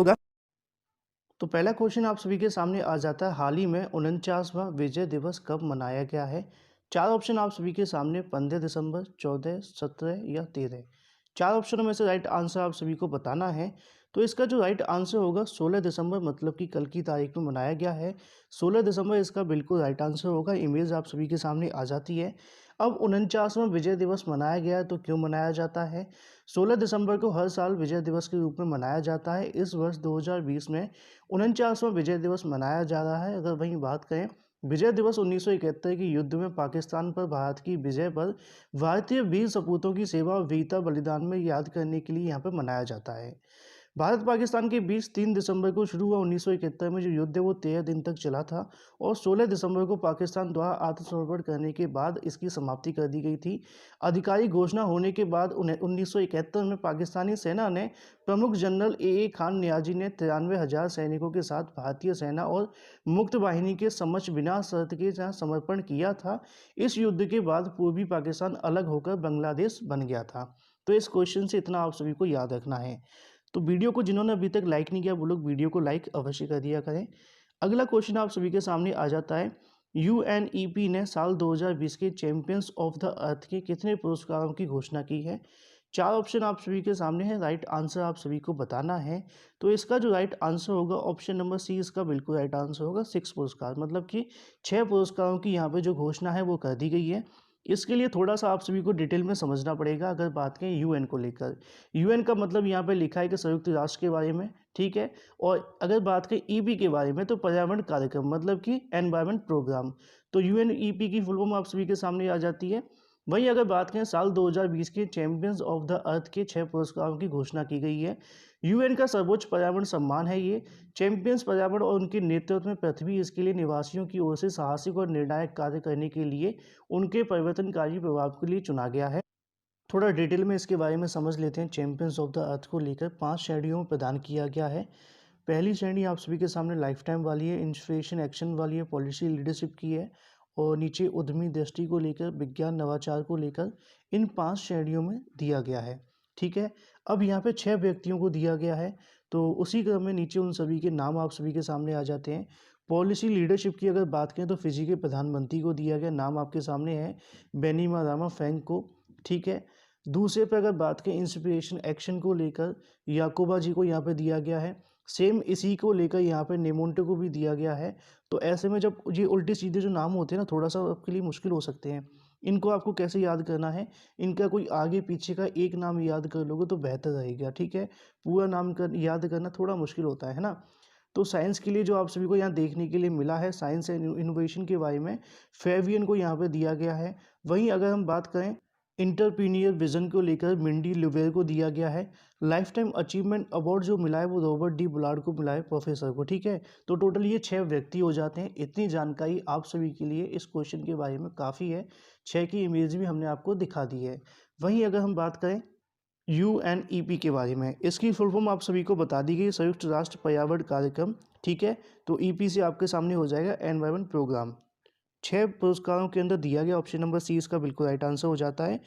होगा। तो पहला क्वेश्चन आप सभी के सामने आ जाता है, हाल ही में 49वां विजय दिवस कब मनाया गया है। चार ऑप्शन आप सभी के सामने, 15 दिसंबर, 14, 17 या 13। चार ऑप्शनों में से राइट आंसर आप सभी को बताना है। तो इसका जो राइट आंसर होगा 16 दिसंबर, मतलब कि कल की तारीख में मनाया गया है। 16 दिसंबर इसका बिल्कुल राइट आंसर होगा। इमेज आप सभी के सामने आ जाती है। अब 49वां विजय दिवस मनाया गया है, तो क्यों मनाया जाता है। 16 दिसंबर को हर साल विजय दिवस के रूप में मनाया जाता है। इस वर्ष 2020 में 49वां विजय दिवस मनाया जा रहा है। अगर वहीं बात करें, विजय दिवस 1971 के युद्ध में पाकिस्तान पर भारत की विजय पर भारतीय वीर सपूतों की सेवा और वीरता बलिदान में याद करने के लिए यहाँ पर मनाया जाता है। भारत पाकिस्तान के बीच 3 दिसंबर को शुरू हुआ 1971 में जो युद्ध है वो 13 दिन तक चला था और 16 दिसंबर को पाकिस्तान द्वारा आत्मसमर्पण करने के बाद इसकी समाप्ति कर दी गई थी। आधिकारिक घोषणा होने के बाद 1971 में पाकिस्तानी सेना ने प्रमुख जनरल ए खान नियाजी ने 93,000 सैनिकों के साथ भारतीय सेना और मुक्त वाहिनी के समक्ष बिना शर्त के समर्पण किया था। इस युद्ध के बाद पूर्वी पाकिस्तान अलग होकर बांग्लादेश बन गया था। तो इस क्वेश्चन से इतना आप सभी को याद रखना है। तो वीडियो को जिन्होंने अभी तक लाइक नहीं किया वो लोग वीडियो को लाइक अवश्य कर दिया करें। अगला क्वेश्चन आप सभी के सामने आ जाता है, यूएनईपी ने साल 2020 के चैंपियंस ऑफ द अर्थ के कितने पुरस्कारों की घोषणा की है। चार ऑप्शन आप सभी के सामने है, राइट आंसर आप सभी को बताना है। तो इसका जो राइट आंसर होगा ऑप्शन नंबर सी, इसका बिल्कुल राइट आंसर होगा 6 पुरस्कार, मतलब कि 6 पुरस्कारों की यहाँ पे जो घोषणा है वो कर दी गई है। इसके लिए थोड़ा सा आप सभी को डिटेल में समझना पड़ेगा। अगर बात करें यूएन को लेकर, यूएन का मतलब यहाँ पे लिखा है कि संयुक्त राष्ट्र के बारे में, ठीक है। और अगर बात करें ईपी के बारे में तो पर्यावरण कार्यक्रम, मतलब कि एनवायरमेंट प्रोग्राम। तो यूएनईपी की फुल फॉर्म आप सभी के सामने आ जाती है। वहीं अगर बात करें साल 2020 के चैंपियंस ऑफ द अर्थ के 6 पुरस्कारों की घोषणा की गई है। यूएन का सर्वोच्च पर्यावरण सम्मान है ये। चैंपियंस पर्यावरण और उनके नेतृत्व में पृथ्वी इसके लिए निवासियों की ओर से साहसिक और निर्णायक कार्य करने के लिए उनके परिवर्तनकारी प्रभाव के लिए चुना गया है। थोड़ा डिटेल में इसके बारे में समझ लेते हैं। चैंपियंस ऑफ द अर्थ को लेकर 5 श्रेणियों में प्रदान किया गया है। पहली श्रेणी आप सभी के सामने लाइफ टाइम वाली है, इंस्पिरेशन एक्शन वाली है, पॉलिसी लीडरशिप की है, और नीचे उद्यमी दृष्टि को लेकर, विज्ञान नवाचार को लेकर, इन 5 श्रेणियों में दिया गया है। ठीक है। अब यहाँ पे 6 व्यक्तियों को दिया गया है, तो उसी क्रम में नीचे उन सभी के नाम आप सभी के सामने आ जाते हैं। पॉलिसी लीडरशिप की अगर बात करें तो फिजी के प्रधानमंत्री को दिया गया, नाम आपके सामने है बेनीमारामा फ्रैंक को। ठीक है। दूसरे पे अगर बात करें इंस्पिरेशन एक्शन को लेकर, याकोबा जी को यहाँ पे दिया गया है। सेम इसी को लेकर यहाँ पे नेमोंटे को भी दिया गया है। तो ऐसे में जब ये उल्टे सीधे जो नाम होते हैं ना, थोड़ा सा आपके लिए मुश्किल हो सकते हैं। इनको आपको कैसे याद करना है, इनका कोई आगे पीछे का एक नाम याद कर लोगे तो बेहतर रहेगा। ठीक है। पूरा नाम याद करना थोड़ा मुश्किल होता है ना। तो साइंस के लिए जो आप सभी को यहाँ देखने के लिए मिला है, साइंस एंड इनोवेशन के बारे में, फेवियन को यहाँ पे दिया गया है। वहीं अगर हम बात करें इंटरप्रीनियर विजन को लेकर, मिंडी लुवेर को दिया गया है। लाइफ टाइम अचीवमेंट अवार्ड जो मिला है वो रॉबर्ट डी बुलार्ड को मिला है, प्रोफेसर को। ठीक है। तो टोटल ये 6 व्यक्ति हो जाते हैं। इतनी जानकारी आप सभी के लिए इस क्वेश्चन के बारे में काफ़ी है। 6 की इमेज भी हमने आपको दिखा दी है। वहीं अगर हम बात करें यूएनईपी के बारे में, इसकी फुल फॉर्म आप सभी को बता दी गई, संयुक्त राष्ट्र पर्यावरण कार्यक्रम। ठीक है। तो ईपी से आपके सामने हो जाएगा एनवायरमेंट प्रोग्राम। 6 पुरस्कारों के अंदर दिया गया, ऑप्शन नंबर सी इसका बिल्कुल राइट आंसर हो जाता है।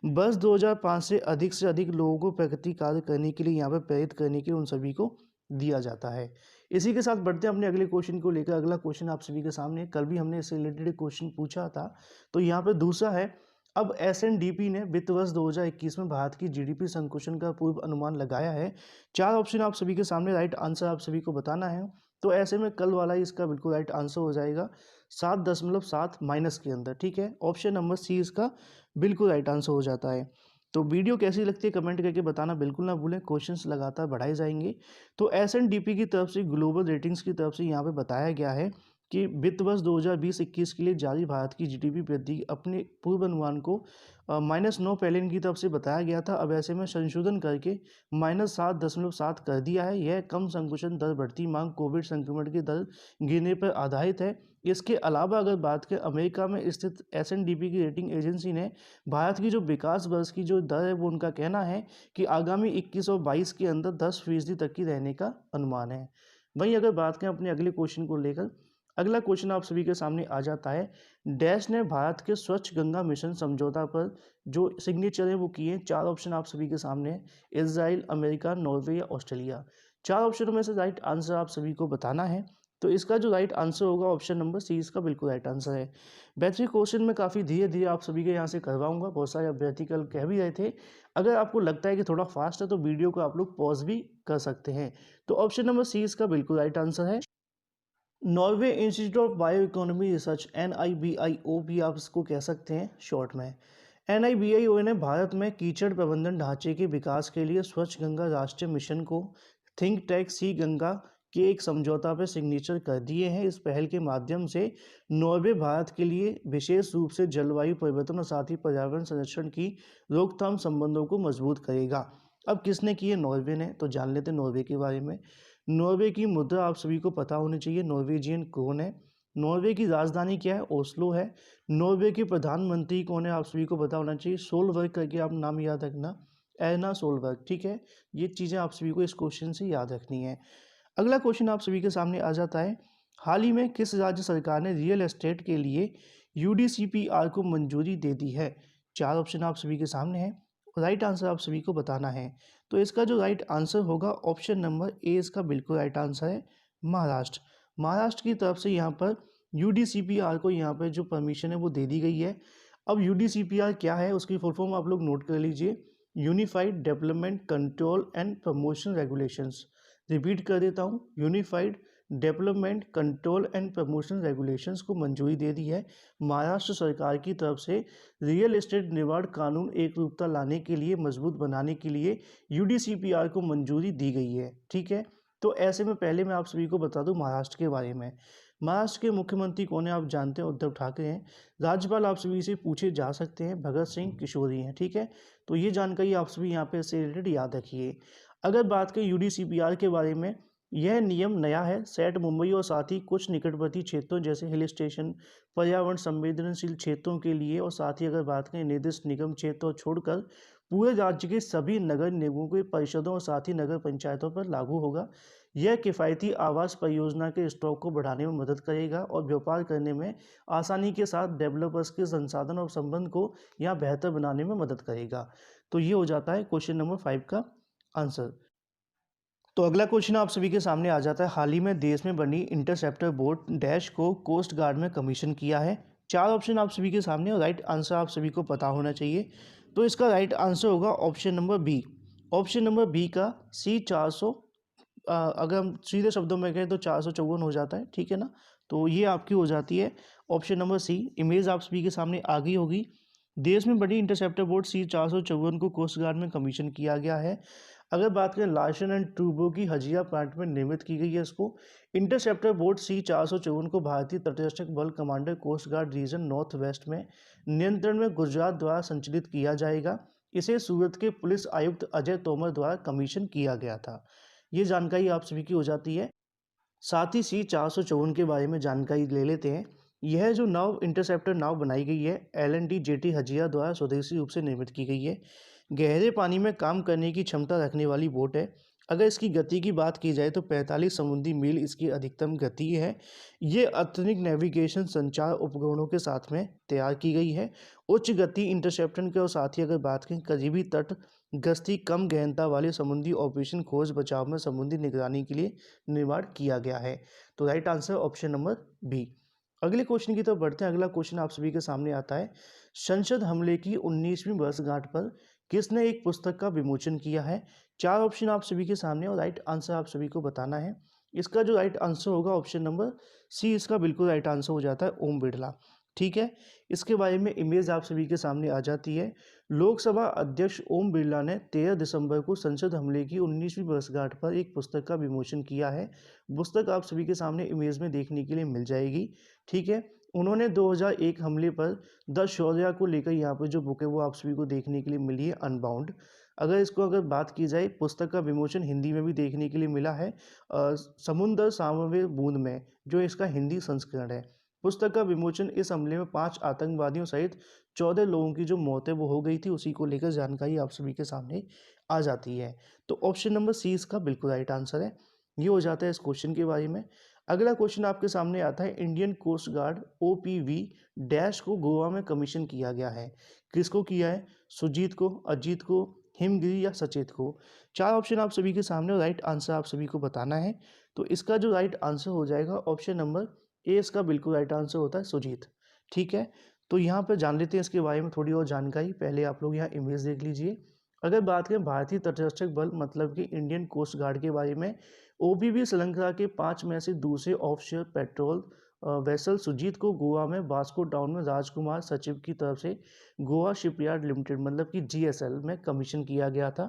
वर्ष 2005 से अधिक लोगों को प्रगति कार्य करने के लिए यहाँ पर प्रेरित करने के लिए उन सभी को दिया जाता है। इसी के साथ बढ़ते हैं अपने अगले क्वेश्चन को लेकर। अगला क्वेश्चन आप सभी के सामने, कल भी हमने इससे रिलेटेड क्वेश्चन पूछा था, तो यहाँ पे दूसरा है, अब एसएनडीपी ने वित्त वर्ष 2021 में भारत की जीडीपी संकुचन का पूर्व अनुमान लगाया है। 4 ऑप्शन आप सभी के सामने, राइट आंसर आप सभी को बताना है। तो ऐसे में कल वाला ही इसका बिल्कुल राइट आंसर हो जाएगा 7.7 माइनस के अंदर। ठीक है। ऑप्शन नंबर सी इसका बिल्कुल राइट आंसर हो जाता है। तो वीडियो कैसी लगती है कमेंट करके बताना बिल्कुल ना भूलें। क्वेश्चंस लगातार बढ़ाए जाएंगे। तो एसएनडीपी की तरफ से, ग्लोबल रेटिंग्स की तरफ से यहाँ पे बताया गया है कि वित्त वर्ष 2020-21 के लिए जारी भारत की जीडीपी वृद्धि अपने पूर्व अनुमान को -9 पहले इनकी तरफ से बताया गया था। अब ऐसे में संशोधन करके -7.7 कर दिया है। यह कम संकुचन दर, बढ़ती मांग, कोविड संक्रमण की दर गिरने पर आधारित है। इसके अलावा अगर बात करें, अमेरिका में स्थित एसएनडीपी की रेटिंग एजेंसी ने भारत की जो विकास वर्ष की जो दर है वो उनका कहना है कि आगामी 21 और 22 के अंदर 10% तक की रहने का अनुमान है। वहीं अगर बात करें अपने अगले क्वेश्चन को लेकर, अगला क्वेश्चन आप सभी के सामने आ जाता है, डैश ने भारत के स्वच्छ गंगा मिशन समझौता पर जो सिग्नेचर है वो किए। 4 ऑप्शन आप सभी के सामने है, इजराइल, अमेरिका, नॉर्वे या ऑस्ट्रेलिया। चार ऑप्शनों में से राइट आंसर आप सभी को बताना है। तो इसका जो राइट आंसर होगा ऑप्शन नंबर सी इसका बिल्कुल राइट आंसर है। बेहतरीन क्वेश्चन मैं काफ़ी धीरे धीरे आप सभी के यहाँ से करवाऊंगा। बहुत सारे अभ्यर्थी कल कह भी रहे थे अगर आपको लगता है कि थोड़ा फास्ट है तो वीडियो को आप लोग पॉज भी कर सकते हैं। तो ऑप्शन नंबर सी इसका बिल्कुल राइट आंसर है। Norway institute of bio economy research NIBIO भी आप इसको कह सकते हैं शॉर्ट में। NIBIO ने भारत में कीचड़ प्रबंधन ढांचे के विकास के लिए स्वच्छ गंगा राष्ट्रीय मिशन को थिंक टैंक सी गंगा के एक समझौता पर सिग्नेचर कर दिए हैं। इस पहल के माध्यम से नॉर्वे भारत के लिए विशेष रूप से जलवायु परिवर्तन और साथ ही पर्यावरण संरक्षण की रोकथाम संबंधों को मजबूत करेगा। अब किसने किए? नॉर्वे ने। तो जान लेते हैं नॉर्वे के बारे में। नॉर्वे की मुद्रा आप सभी को पता होनी चाहिए, नॉर्वेजियन क्रोन है। नॉर्वे की राजधानी क्या है? ओस्लो है। नॉर्वे के प्रधानमंत्री कौन है? आप सभी को पता होना चाहिए, सोलबर्ग करके आप नाम याद रखना, एर्ना सोलबर्ग। ठीक है, ये चीज़ें आप सभी को इस क्वेश्चन से याद रखनी है। अगला क्वेश्चन आप सभी के सामने आ जाता है, हाल ही में किस राज्य सरकार ने रियल एस्टेट के लिए UDCPR को मंजूरी दे दी है? चार ऑप्शन आप सभी के सामने हैं, राइट आंसर आप सभी को बताना है। तो इसका जो राइट आंसर होगा ऑप्शन नंबर ए इसका बिल्कुल राइट आंसर है, महाराष्ट्र। महाराष्ट्र की तरफ से यहाँ पर UDCPR को यहाँ पर जो परमिशन है वो दे दी गई है। अब UDCPR क्या है उसकी फुल फॉर्म आप लोग नोट कर लीजिए, unified development control and promotion regulations. Repeat कर देता हूँ, unified development control and promotion regulations को मंजूरी दे दी है महाराष्ट्र सरकार की तरफ से। रियल एस्टेट निर्माण कानून एक रूपता लाने के लिए, मजबूत बनाने के लिए UDCPR को मंजूरी दी गई है। ठीक है, तो ऐसे में पहले मैं आप सभी को बता दूं महाराष्ट्र के बारे में। महाराष्ट्र के मुख्यमंत्री कौन है? आप जानते हैं, उद्धव ठाकरे हैं। राज्यपाल आप सभी से पूछे जा सकते हैं, भगत सिंह किशोरी हैं। ठीक है, तो ये जानकारी आप सभी यहाँ पे से रिलेटेड याद रखिए। अगर बात करें UDCPR के बारे में, यह नियम नया है। सेट मुंबई और साथ ही कुछ निकटवर्ती क्षेत्रों जैसे हिल स्टेशन, पर्यावरण संवेदनशील क्षेत्रों के लिए, और साथ ही अगर बात करें निर्दिष्ट निगम क्षेत्रों छोड़कर पूरे राज्य के सभी नगर निगमों के परिषदों और साथ ही नगर पंचायतों पर लागू होगा। यह किफ़ायती आवास परियोजना के स्टॉक को बढ़ाने में मदद करेगा और व्यापार करने में आसानी के साथ डेवलपर्स के संसाधन और संबंध को यहाँ बेहतर बनाने में मदद करेगा। तो ये हो जाता है क्वेश्चन नंबर 5 का आंसर। तो अगला क्वेश्चन आप सभी के सामने आ जाता है, हाल ही में देश में बनी इंटरसेप्टर बोट डैश को कोस्ट गार्ड में कमीशन किया है। चार ऑप्शन आप सभी के सामने और राइट आंसर आप सभी को पता होना चाहिए। तो इसका राइट आंसर होगा option number B. Option number B का C400, अगर हम सीधे शब्दों में कहें तो 454 हो जाता है। ठीक है ना, तो ये आपकी हो जाती है ऑप्शन नंबर सी। इमेज आप सभी के सामने आ गई होगी। देश में बड़ी इंटरसेप्टर बोट C454 को कोस्ट गार्ड में कमीशन किया गया है। अगर बात करें लार्सन एंड टूब्रो की हजिया प्लांट में निर्मित की गई है इसको। इंटरसेप्टर बोट C454 को भारतीय तटरक्षक बल commander coast guard region north west में नियंत्रण में गुजरात द्वारा संचालित किया जाएगा। इसे सूरत के पुलिस आयुक्त अजय तोमर द्वारा कमीशन किया गया था। ये जानकारी आप सभी की हो जाती है। साथ ही C454 के बारे में जानकारी ले लेते हैं। यह जो नाव इंटरसेप्टर नाव बनाई गई है L&T जेटी हजिया द्वारा स्वदेशी रूप से निर्मित की गई है। गहरे पानी में काम करने की क्षमता रखने वाली बोट है। अगर इसकी गति की बात की जाए तो 45 समुद्री मील इसकी अधिकतम गति है। ये आधुनिक नेविगेशन संचार उपकरणों के साथ में तैयार की गई है। उच्च गति इंटरसेप्टर के और साथ ही अगर बात करें करीबी तट गश्ती, कम गहनता वाले समुद्री ऑपरेशन, खोज बचाव में समुद्री निगरानी के लिए निर्माण किया गया है। तो right answer option number B. अगले क्वेश्चन की तरफ बढ़ते हैं। अगला क्वेश्चन आप सभी के सामने आता है, संसद हमले की 19वीं वर्षगांठ पर किसने एक पुस्तक का विमोचन किया है? चार ऑप्शन आप सभी के सामने और राइट आंसर आप सभी को बताना है। इसका जो राइट आंसर होगा ऑप्शन नंबर सी इसका बिल्कुल राइट आंसर हो जाता है, ओम बिरला। ठीक है, इसके बारे में इमेज आप सभी के सामने आ जाती है। लोकसभा अध्यक्ष ओम बिरला ने 13 दिसंबर को संसद हमले की 19वीं वर्षगांठ पर एक पुस्तक का विमोचन किया है। पुस्तक आप सभी के सामने इमेज में देखने के लिए मिल जाएगी। ठीक है, उन्होंने 2001 हमले पर द शौर्य को लेकर यहाँ पर जो बुक है वो आप सभी को देखने के लिए मिली है, अनबाउंड। अगर बात की जाए, पुस्तक का विमोचन हिंदी में भी देखने के लिए मिला है, समुद्र सामवेद बूंद में, जो इसका हिंदी संस्करण है। पुस्तक का विमोचन, इस हमले में 5 आतंकवादियों सहित 14 लोगों की जो मौत है वो हो गई थी, उसी को लेकर जानकारी आप सभी के सामने आ जाती है। तो ऑप्शन नंबर सी इसका बिल्कुल राइट आंसर है। ये हो जाता है इस क्वेश्चन के बारे में। अगला क्वेश्चन आपके सामने आता है, Indian coast guard OPV dash को गोवा में कमीशन किया गया है। किसको किया है? सुजीत को, अजीत को, हिमगिरी या सचेत को। चार ऑप्शन आप सभी के सामने, राइट आंसर आप सभी को बताना है। तो इसका जो राइट आंसर हो जाएगा ऑप्शन नंबर ए, इसका बिल्कुल राइट आंसर होता है सुजीत। ठीक है, तो यहाँ पर जान लेते हैं इसके बारे में थोड़ी और जानकारी। पहले आप लोग यहाँ इमेज देख लीजिए। अगर बात करें भारतीय तटरक्षक बल मतलब कि इंडियन कोस्ट गार्ड के बारे में, ओपीवी श्रीलंका के 5 में से दूसरे ऑफशोर पेट्रोल वेसल सुजीत को गोवा में वास्को डाउन में राजकुमार सचिव की तरफ से गोवा शिपयार्ड लिमिटेड मतलब कि जीएसएल में कमीशन किया गया था।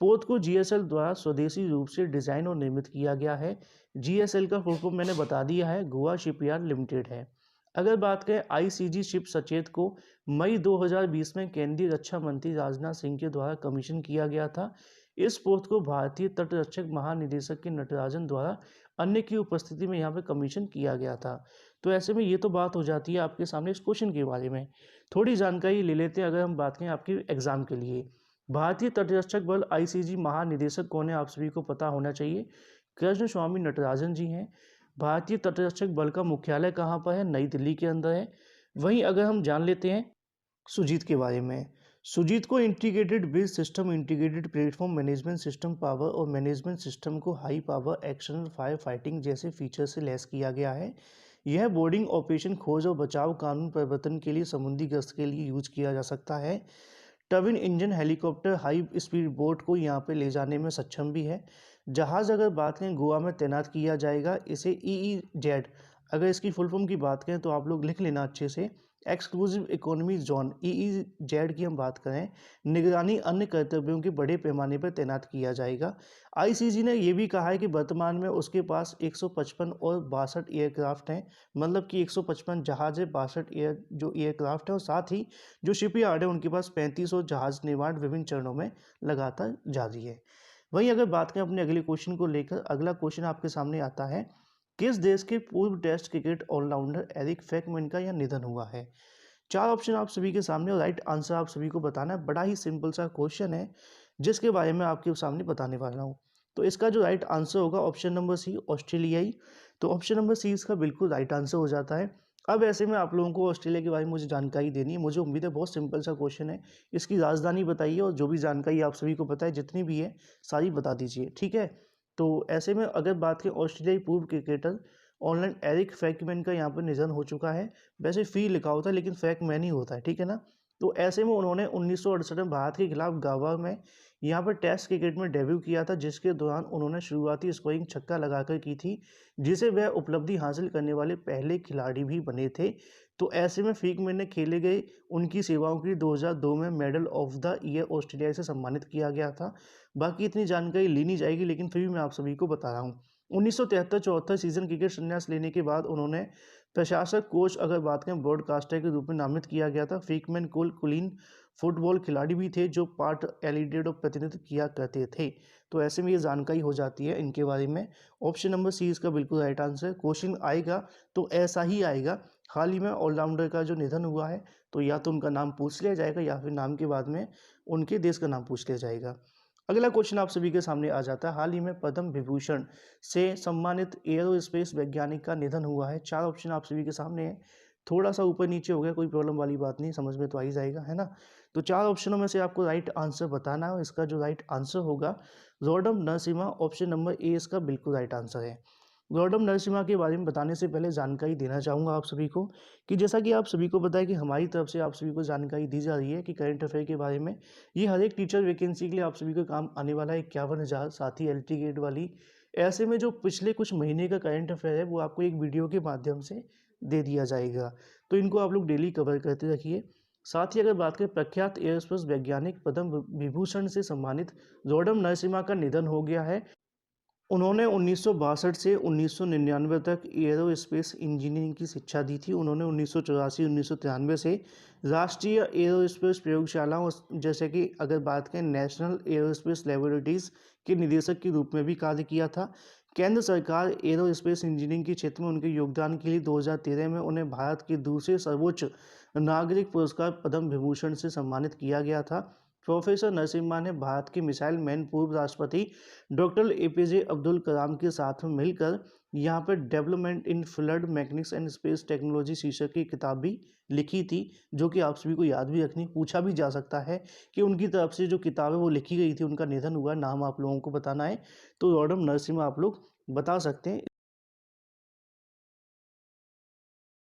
पोत को जीएसएल द्वारा स्वदेशी रूप से डिजाइन और निर्मित किया गया है। जीएसएल का फुल फॉर्म मैंने बता दिया है, गोवा शिपयार्ड लिमिटेड है। अगर बात करें आईसीजी शिप सचेत को मई 2020 में केंद्रीय रक्षा मंत्री राजनाथ सिंह के द्वारा कमीशन किया गया था। इस पोत को भारतीय तटरक्षक महानिदेशक के नटराजन द्वारा अन्य की उपस्थिति में यहाँ पे कमीशन किया गया था। तो ऐसे में ये तो बात हो जाती है आपके सामने इस क्वेश्चन के बारे में। थोड़ी जानकारी ले लेते हैं अगर हम बात करें आपके एग्जाम के लिए। भारतीय तटरक्षक बल आईसीजी महानिदेशक कौन है, आप सभी को पता होना चाहिए, कृष्ण स्वामी नटराजन जी हैं। भारतीय तटरक्षक बल का मुख्यालय कहाँ पर है, नई दिल्ली के अंदर है। वहीं अगर हम जान लेते हैं सुजीत के बारे में, सुजीत को integrated bridge system, integrated platform management system, power और मैनेजमेंट सिस्टम को हाई पावर एक्शनल फायर फाइटिंग जैसे फीचर से लैस किया गया है। यह बोर्डिंग ऑपरेशन, खोज और बचाव, कानून प्रवर्तन के लिए समुद्री गश्त के लिए यूज किया जा सकता है। Twin engine helicopter high speed boat को यहाँ पे ले जाने में सक्षम भी है। जहाज़ अगर बात करें गोवा में तैनात किया जाएगा, इसे EEZ, अगर इसकी फुल फॉर्म की बात करें तो आप लोग लिख लेना अच्छे से, एक्सक्लूसिव इकोनॉमी जोन EEZ की हम बात करें, निगरानी अन्य कर्तव्यों के बड़े पैमाने पर तैनात किया जाएगा। आईसीजी ने यह भी कहा है कि वर्तमान में उसके पास 155 और 62 एयरक्राफ्ट हैं, मतलब कि 155 जहाज है, 62 एयरक्राफ्ट है, और साथ ही जो शिपयार्ड है उनके पास 35 और जहाज निर्माण विभिन्न चरणों में लगातार जारी है। वहीं अगर बात करें अपने अगले क्वेश्चन को लेकर, अगला क्वेश्चन आपके सामने आता है, किस देश के पूर्व टेस्ट क्रिकेट ऑलराउंडर एरिक फैकमैन का यह निधन हुआ है। चार ऑप्शन आप सभी के सामने और राइट आंसर आप सभी को बताना है। बड़ा ही सिंपल सा क्वेश्चन है जिसके बारे में आपके सामने बताने वाला हूँ। तो इसका जो राइट आंसर होगा ऑप्शन नंबर सी, ऑस्ट्रेलियाई। तो ऑप्शन नंबर सी इसका बिल्कुल राइट आंसर हो जाता है। अब ऐसे में आप लोगों को ऑस्ट्रेलिया के बारे में मुझे जानकारी देनी है। मुझे उम्मीद है बहुत सिंपल सा क्वेश्चन है। इसकी राजधानी बताइए और जो भी जानकारी आप सभी को पता है जितनी भी है सारी बता दीजिए, ठीक है। तो ऐसे में अगर बात करें ऑस्ट्रेलियाई पूर्व क्रिकेटर ऑनलाइन एरिक फैकमैन का यहाँ पर निधन हो चुका है। वैसे फी लिखा होता है लेकिन फैकमैन ही होता है, ठीक है ना। तो ऐसे में उन्होंने 1968 में भारत के खिलाफ गावा में यहाँ पर टेस्ट क्रिकेट में डेब्यू किया था, जिसके दौरान उन्होंने शुरुआती स्कोरिंग छक्का लगाकर की थी, जिसे वह उपलब्धि हासिल करने वाले पहले खिलाड़ी भी बने थे। तो ऐसे में फैकमैन ने खेले गए उनकी सेवाओं के लिए 2002 में medal of the year Australia से सम्मानित किया गया था। बाकी इतनी जानकारी ली नहीं जाएगी लेकिन फिर भी मैं आप सभी को बता रहा हूँ। 1973-74 सीजन क्रिकेट संन्यास लेने के बाद उन्होंने प्रशासक, कोच, अगर बात करें ब्रॉडकास्टर के रूप में नामित किया गया था। फैकमैन कुलीन फुटबॉल खिलाड़ी भी थे जो पार्ट एलिडेड और प्रतिनिधित्व किया करते थे। तो ऐसे में ये जानकारी हो जाती है इनके बारे में। ऑप्शन नंबर सी इसका बिल्कुल राइट आंसर। क्वेश्चन आएगा तो ऐसा ही आएगा। हाल ही में ऑलराउंडर का जो निधन हुआ है तो या तो उनका नाम पूछ लिया जाएगा या फिर नाम के बाद में उनके देश का नाम पूछ लिया जाएगा। अगला क्वेश्चन आप सभी के सामने आ जाता है, हाल ही में पद्म विभूषण से सम्मानित एयरोस्पेस वैज्ञानिक का निधन हुआ है। चार ऑप्शन आप सभी के सामने है। थोड़ा सा ऊपर नीचे हो गया, कोई प्रॉब्लम वाली बात नहीं, समझ में तो आ ही जाएगा, है ना। तो चार ऑप्शनों में से आपको राइट आंसर बताना है। इसका जो राइट आंसर होगा Rodham Narasimha, option number A इसका बिल्कुल राइट आंसर है। रोडम नरसिम्हा के बारे में बताने से पहले जानकारी देना चाहूँगा आप सभी को कि जैसा कि आप सभी को पता है कि हमारी तरफ से आप सभी को जानकारी दी जा रही है कि करंट अफेयर के बारे में। ये हर एक टीचर वैकेंसी के लिए आप सभी को काम आने वाला है 51,000, साथ ही LT गेट वाली। ऐसे में जो पिछले कुछ महीने का करंट अफेयर है वो आपको एक वीडियो के माध्यम से दे दिया जाएगा, तो इनको आप लोग डेली कवर करते रखिए। साथ ही अगर बात करें प्रख्यात एयरोस्पेस वैज्ञानिक पद्म विभूषण से सम्मानित रोडम नरसिम्हा का निधन हो गया है। उन्होंने 1962 से 1999 तक एरोस्पेस इंजीनियरिंग की शिक्षा दी थी। उन्होंने 1984-1993 से राष्ट्रीय एरोस्पेस प्रयोगशालाओं जैसे कि अगर बात करें नेशनल एरोस्पेस लेबोरेटरीज के निदेशक के रूप में भी कार्य किया था। केंद्र सरकार एरोस्पेस इंजीनियरिंग के क्षेत्र में उनके योगदान के लिए 2013 में उन्हें भारत के दूसरे सर्वोच्च नागरिक पुरस्कार पद्म विभूषण से सम्मानित किया गया था। प्रोफेसर नरसिम्हा ने भारत के मिसाइल मैन पूर्व राष्ट्रपति डॉक्टर एपीजे अब्दुल कलाम के साथ मिलकर यहाँ पर development in flood mechanics and space technology शीर्षक की किताब भी लिखी थी, जो कि आप सभी को याद भी रखनी, पूछा भी जा सकता है कि उनकी तरफ से जो किताब है वो लिखी गई थी, उनका निधन हुआ, नाम आप लोगों को बताना है, तो रॉडम नरसिम्हा आप लोग बता सकते हैं।